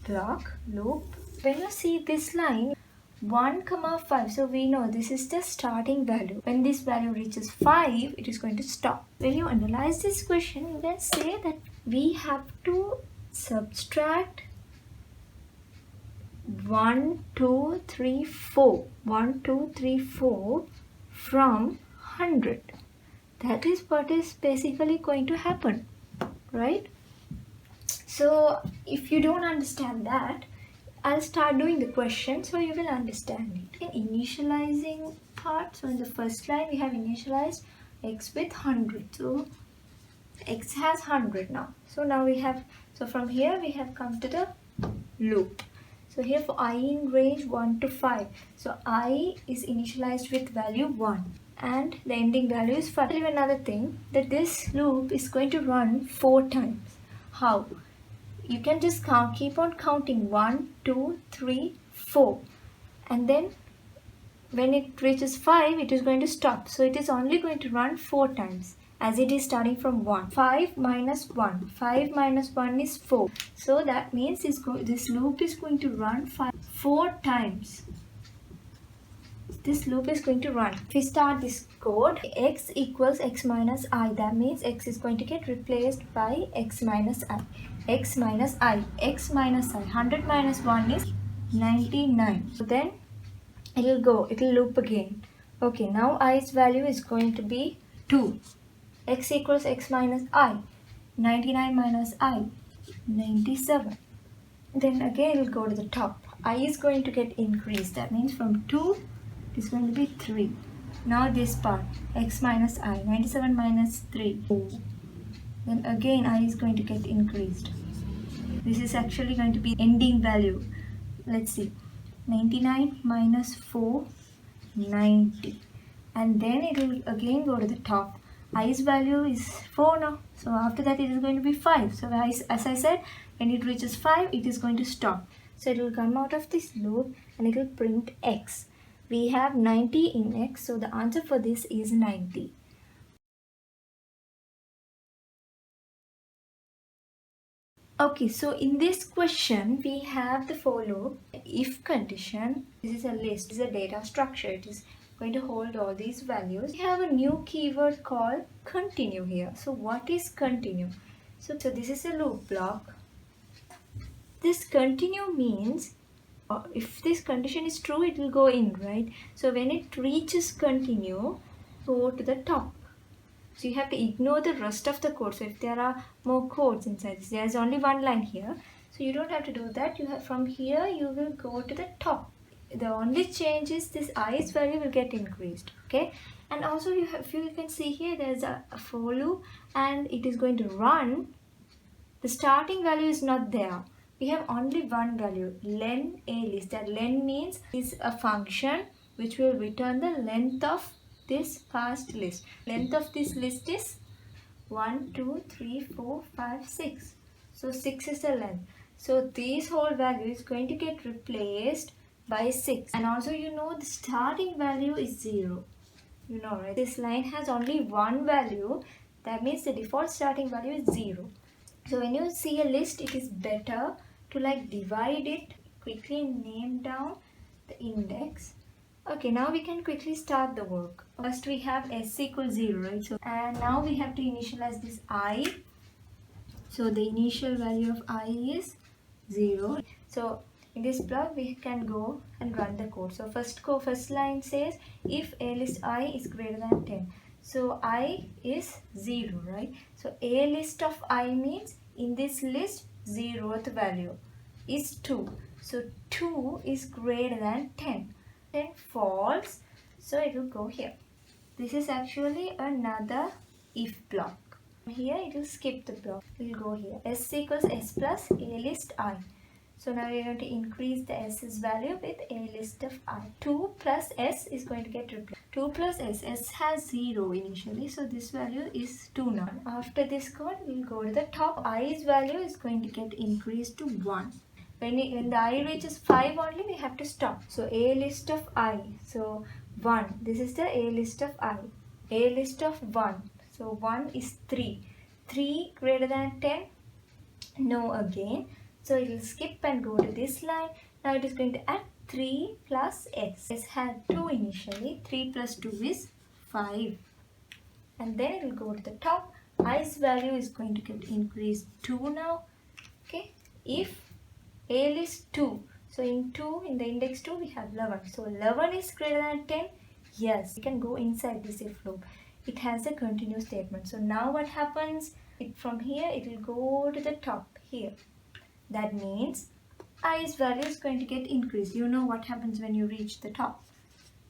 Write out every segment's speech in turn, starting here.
block loop. When you see this line 1 comma 5, so we know this is the starting value. When this value reaches 5, it is going to stop. When you analyze this question, you can say that we have to subtract 1, 2, 3, 4 from 100. That is what is basically going to happen, right? So if you don't understand that, I'll start doing the question so you will understand it. In initializing part, so in the first line we have initialized x with 100. So x has 100 now. So now we have, so from here we have come to the loop. So here for I in range 1 to 5. So I is initialized with value 1 and the ending value is 5. Another thing, that this loop is going to run 4 times. How? You can just keep on counting 1, 2, 3, 4, and then when it reaches 5, it is going to stop. So it is only going to run 4 times as it is starting from 1. 5 minus 1. 5 minus 1 is 4. So that means this loop is going to run 4 times. This loop is going to run. If we start this code, x equals x minus I. That means x is going to get replaced by x minus I. X minus I. X minus I. 100 minus 1 is 99. So then it will loop again. Okay, now i's value is going to be 2. X equals x minus I. 99 minus I. 97. Then again it will go to the top. I is going to get increased. That means from 2 it is going to be 3. Now this part, x minus I. 97 minus 3. Then again I is going to get increased. This is actually going to be ending value. Let's see. 99 minus 4, 90. And then it will again go to the top. I's value is 4 now. So after that it is going to be 5. So as I said, when it reaches 5, it is going to stop. So it will come out of this loop and it will print x. We have 90 in x, so the answer for this is 90. Okay, so in this question, we have the for loop, if condition. This is a list, this is a data structure. It is going to hold all these values. We have a new keyword called continue here. So what is continue? So this is a loop block. This continue means if this condition is true, it will go in, right? So when it reaches continue, go to the top. So you have to ignore the rest of the code. So if there are more codes inside this, there is only one line here. So you don't have to do that. You have, from here you will go to the top. The only change is this i's value will get increased. Okay, and also you can see here there is a for loop and it is going to run. The starting value is not there. We have only one value, len a list. That len means is a function which will return the length of this past list. Length of this list is 1, 2, 3, 4, 5, 6. So 6 is the length. So this whole value is going to get replaced by 6. And also you know the starting value is 0. You know, right? This line has only one value. That means the default starting value is 0. So when you see a list, it is better to like divide it, quickly name down the index. Okay, now we can quickly start the work. First we have s equals 0, right? So, and now we have to initialize this I. So the initial value of I is 0. So in this block we can go and run the code. So first line says if a list I is greater than 10. So I is 0, right? So a list of I means in this list 0th value is 2. So 2 is greater than 10. Then false, so it will go here. This is actually another if block. Here it will skip the block. It will go here. S equals s plus a list I. So now we are going to increase the s's value with a list of I. 2 plus s is going to get replaced. 2 plus s has 0 initially, so this value is 2 now. After this code, we will go to the top. I's value is going to get increased to 1. When the I reaches 5 only, we have to stop. So a list of I. So 1. This is the a list of I. A list of 1. So 1 is 3. 3 greater than 10? No again. So it will skip and go to this line. Now it is going to add 3 plus s. S had 2 initially. 3 plus 2 is 5. And then it will go to the top. I's value is going to get increased 2 now. Okay. If A is 2. So in 2, in the index 2, we have 11. So 11 is greater than 10. Yes, we can go inside this if loop. It has a continuous statement. So now what happens? From here, it will go to the top here. That means i's value is going to get increased. You know what happens when you reach the top.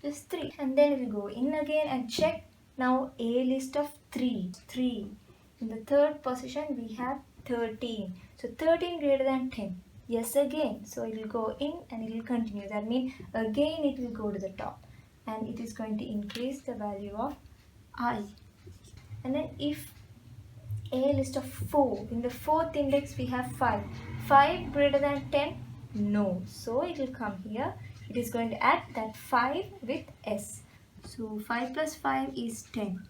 Just 3. And then it will go in again and check. Now a list of 3. 3. In the third position, we have 13. So 13 greater than 10. Yes, again. So it will go in and it will continue. That means again it will go to the top. And it is going to increase the value of I. And then if a list of 4, in the fourth index we have 5. 5 greater than 10? No. So it will come here. It is going to add that 5 with s. So 5 plus 5 is 10.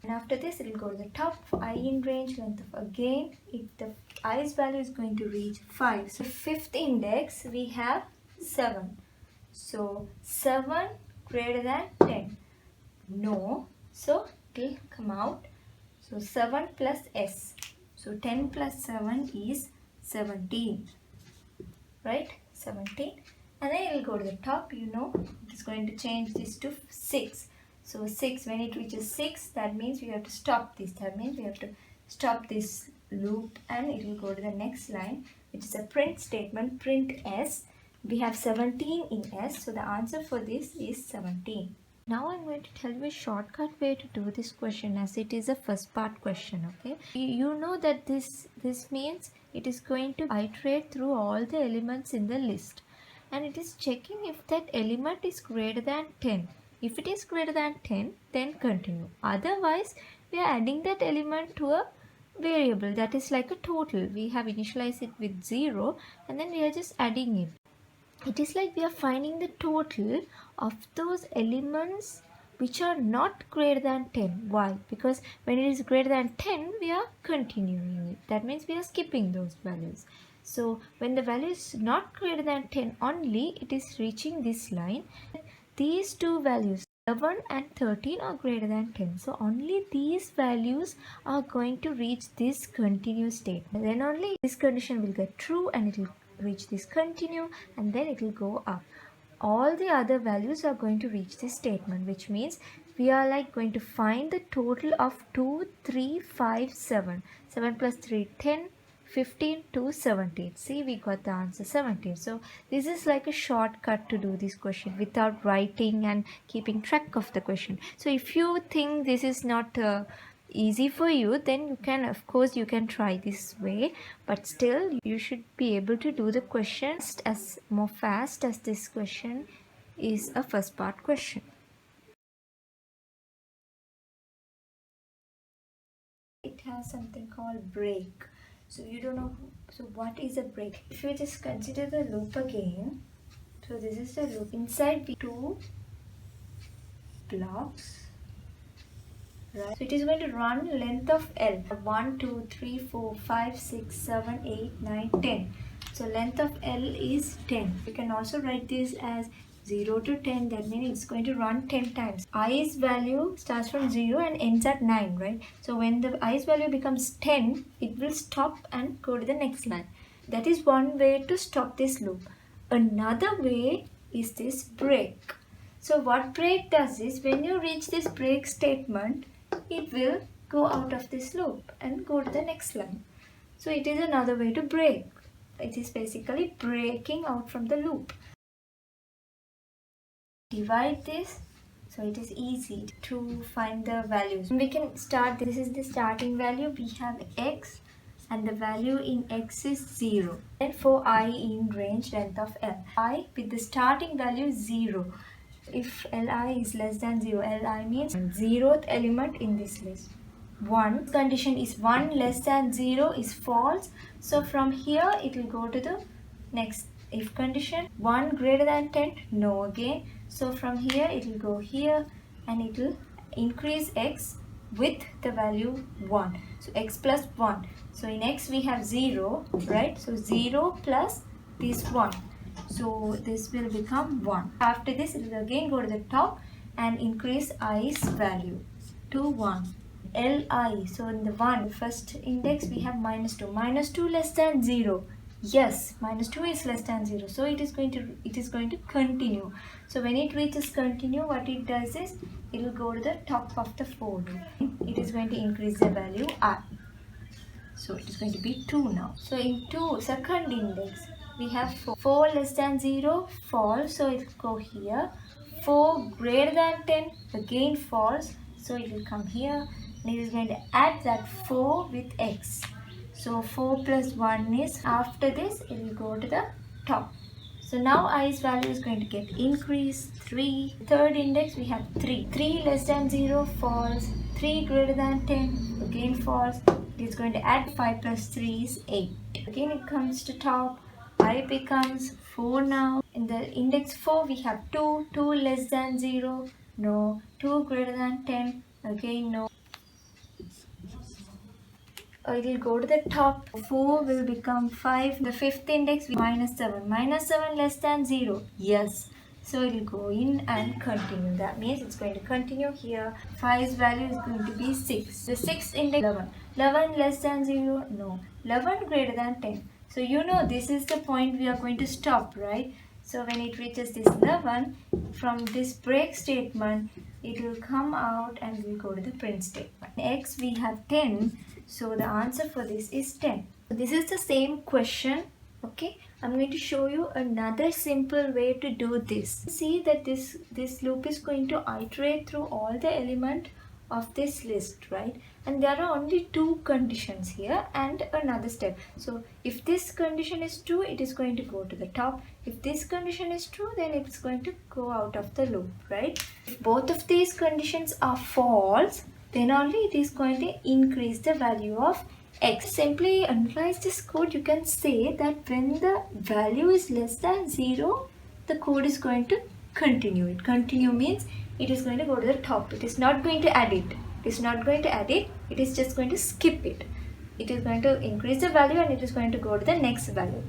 And after this it will go to the top for I in range length of again. If the i's value is going to reach 5. So fifth index we have 7. So 7 greater than 10? No. So it will come out. So 7 plus s. So 10 plus 7 is 17. Right? 17. And then it will go to the top. You know, it is going to change this to 6. So 6, when it reaches 6, that means we have to stop this. That means we have to stop this loop and it will go to the next line, which is a print statement, print s. We have 17 in s. So the answer for this is 17. Now I'm going to tell you a shortcut way to do this question, as it is a first part question. Okay, you know that this means it is going to iterate through all the elements in the list, and it is checking if that element is greater than 10. If it is greater than 10, then continue. Otherwise, we are adding that element to a variable that is like a total. We have initialized it with 0 and then we are just adding it. It is like we are finding the total of those elements which are not greater than 10. Why? Because when it is greater than 10, we are continuing it. That means we are skipping those values. So when the value is not greater than 10 only, it is reaching this line. These two values, 11 and 13, are greater than 10. So only these values are going to reach this continuous state. Then only this condition will get true and it will reach this continue, and then it will go up. All the other values are going to reach this statement, which means we are like going to find the total of 2, 3, 5, 7. 7 plus 3, 10, 15 to 17. See, we got the answer 17. So this is like a shortcut to do this question without writing and keeping track of the question. So if you think this is not easy for you, then you can, of course, you can try this way, but still you should be able to do the question as more fast as this question is a first part question. It has something called break. So you don't know, so what is a break? If you just consider the loop again, so this is the loop. Inside the 2 blocks. Right. So it is going to run length of L. 1, 2, 3, 4, 5, 6, 7, 8, 9, 10. So length of L is 10. You can also write this as 0 to 10. That means it's going to run 10 times. I's value starts from 0 and ends at 9, right? So when the I's value becomes 10, it will stop and go to the next line. That is one way to stop this loop. Another way is this break. So what break does is, when you reach this break statement, it will go out of this loop and go to the next line. So it is another way to break. It is basically breaking out from the loop. Divide this, so it is easy to find the values. We can start, this is the starting value. We have x and the value in x is 0. Then for I in range length of L, I with the starting value 0. If Li is less than 0, Li means 0th element in this list. 1 condition is 1 less than 0 is false. So from here it will go to the next if condition. 1 greater than 10, no again. So from here it will go here and it will increase x with the value 1. So x plus 1. So in x we have 0, right? So 0 plus this 1. So this will become 1. After this, it will again go to the top and increase i's value to 1. Li, so in the 1, first index we have minus 2. Minus 2 less than 0. Yes, minus 2 is less than 0. So it is going to continue. So when it reaches continue, what it does is it will go to the top of the 4. It is going to increase the value I. So it is going to be 2 now. So in 2, second index, we have 4. 4 less than 0, false. So it will go here. 4 greater than 10, again false. So it will come here. And it is going to add that 4 with x. So 4 plus 1 is, after this, it will go to the top. So now i's value is going to get increased. 3. Third index, we have 3. 3 less than 0, false. 3 greater than 10, again false. It is going to add 5 plus 3 is 8. Again it comes to top. I becomes 4 now. In the index 4, we have 2. 2 less than 0, no. 2 greater than 10, again no. It will go to the top. 4 will become 5. The fifth index, minus 7. Minus 7 less than 0. Yes. So it will go in and continue. That means it's going to continue here. 5's value is going to be 6. The sixth index, 11. 11 less than 0. No. 11 greater than 10. So you know this is the point we are going to stop, right? So when it reaches this 11, from this break statement, it will come out and we will go to the print statement. X, we have 10. So the answer for this is 10. This is the same question. Okay, I'm going to show you another simple way to do this. See that this loop is going to iterate through all the elements of this list, right? And there are only 2 conditions here and another step. So if this condition is true, it is going to go to the top. If this condition is true, then it's going to go out of the loop, right? If both of these conditions are false, then only it is going to increase the value of x. Simply analyze this code, you can say that when the value is less than 0, the code is going to continue. It continue means it is going to go to the top. It is not going to add it. It is not going to add it. It is just going to skip it. It is going to increase the value and it is going to go to the next value.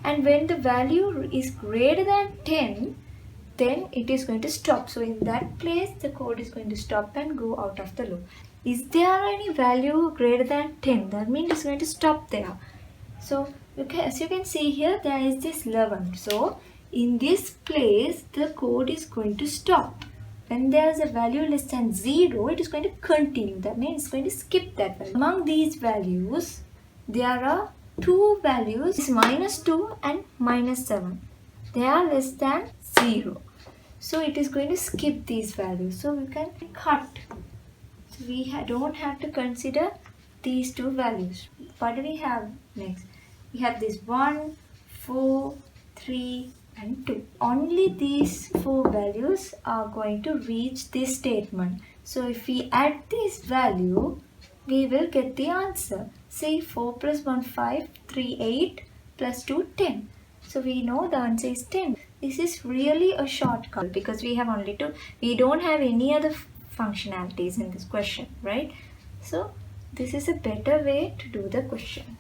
And when the value is greater than 10, then it is going to stop. So in that place, the code is going to stop and go out of the loop. Is there any value greater than 10? That means it's going to stop there. So as you can see here, there is this 11. So in this place, the code is going to stop. When there is a value less than 0, it is going to continue. That means it's going to skip that value. Among these values, there are 2 values, minus 2 and minus 7. They are less than 0. So it is going to skip these values. So we can cut. So we don't have to consider these 2 values. What do we have next? We have this 1, 4, 3 and 2. Only these 4 values are going to reach this statement. So if we add this value, we will get the answer. Say 4 plus 1, 5, 3, 8 plus 2, 10. So we know the answer is 10. This is really a shortcut because we have only 2. We don't have any other functionalities in this question, right? So this is a better way to do the question.